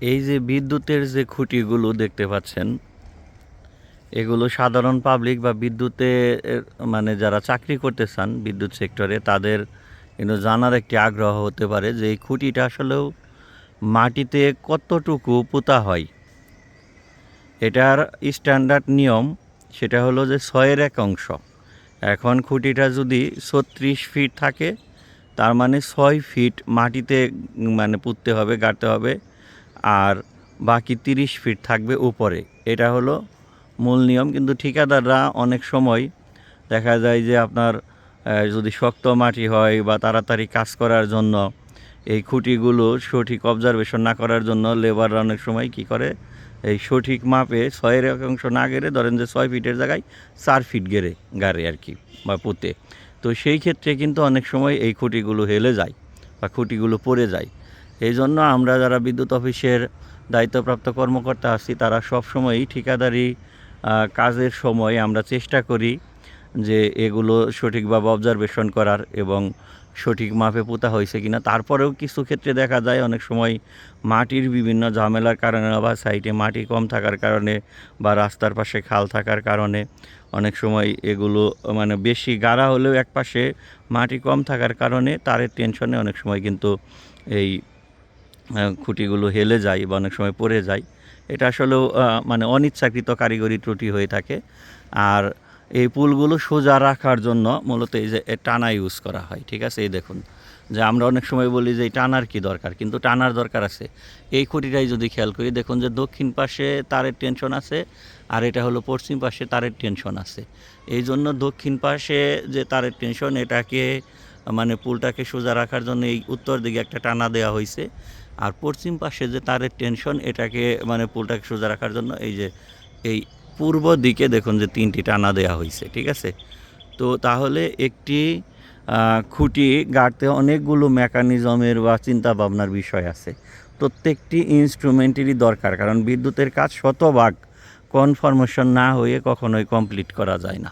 এই যে বিদ্যুতের যে খুঁটিগুলো দেখতে পাচ্ছেন, এগুলো সাধারণ পাবলিক বা বিদ্যুতে মানে যারা চাকরি করতে চান বিদ্যুৎ সেক্টরে তাদের কিন্তু জানার একটি আগ্রহ হতে পারে যে এই খুঁটিটা আসলেও মাটিতে কতটুকু পোঁতা হয়। এটার স্ট্যান্ডার্ড নিয়ম সেটা হলো যে 1/6 এখন খুঁটিটা যদি 36 ফিট থাকে তার মানে 6 ফিট মাটিতে মানে পুঁততে হবে, গাড়তে হবে, আর বাকি 30 ফিট থাকবে উপরে। এটা হলো মূল নিয়ম। কিন্তু ঠিকাদাররা অনেক সময় দেখা যায় যে আপনার যদি শক্ত মাটি হয় বা তাড়াতাড়ি কাজ করার জন্য এই খুঁটিগুলো সঠিক অবজারভেশন না করার জন্য লেবাররা অনেক সময় কি করে, এই সঠিক মাপে 1/6 না গেড়ে, ধরেন যে 6 ফিটের জায়গায় 4 ফিট গাড়ে আর কি, বা পুঁতে। তো সেই ক্ষেত্রে কিন্তু অনেক সময় এই খুঁটিগুলো হেলে যায় বা খুঁটিগুলো পড়ে যায়। এই জন্য আমরা যারা বিদ্যুৎ অফিসের দায়িত্বপ্রাপ্ত কর্মকর্তা আছি তারা সবসময়ই ঠিকাদারি কাজের সময় আমরা চেষ্টা করি যে এগুলো সঠিকভাবে অবজারভেশন করার এবং সঠিক মাপে পোঁতা হয়েছে কিনা। তারপরেও কিছু ক্ষেত্রে দেখা যায় অনেক সময় মাটির বিভিন্ন ঝামেলার কারণে বা সাইডে মাটি কম থাকার কারণে বা রাস্তার পাশে খাল থাকার কারণে অনেক সময় এগুলো মানে বেশি গাঢ়া হলেও এক পাশে মাটি কম থাকার কারণে তারের টেনশনে অনেক সময় কিন্তু এই খুঁটিগুলো হেলে যায় বা অনেক সময় পড়ে যায়। এটা আসলেও মানে অনিচ্ছাকৃত কারিগরি ত্রুটি হয়ে থাকে। আর এই পুলগুলো সোজা রাখার জন্য মূলত এই যে টানা ইউজ করা হয়, ঠিক আছে। এই দেখুন যে আমরা অনেক সময় বলি যে এই টানার কি দরকার, কিন্তু টানার দরকার আছে। এই খুঁটিটাই যদি খেয়াল করি দেখুন যে দক্ষিণ পাশে তারের টেনশন আছে আর এটা হলো পশ্চিম পাশে তারের টেনশন আছে। এই জন্য দক্ষিণ পাশে যে তারের টেনশন এটাকে মানে পুলটাকে সোজা রাখার জন্য এই উত্তর দিকে একটা টানা দেওয়া হয়েছে, আর পশ্চিম পাশে যে তারের টেনশন এটাকে মানে পুলটাকে সোজা রাখার জন্য এই যে এই পূর্ব দিকে দেখুন যে 3টি টানা দেওয়া হয়েছে, ঠিক আছে। তো তাহলে একটি খুঁটি গাড়তে অনেকগুলো মেকানিজমের বা চিন্তা ভাবনার বিষয় আছে। প্রত্যেকটি ইনস্ট্রুমেন্টেরই দরকার, কারণ বিদ্যুতের কাজ শতভাগ কনফার্মেশন না হয়ে কখনোই কমপ্লিট করা যায় না।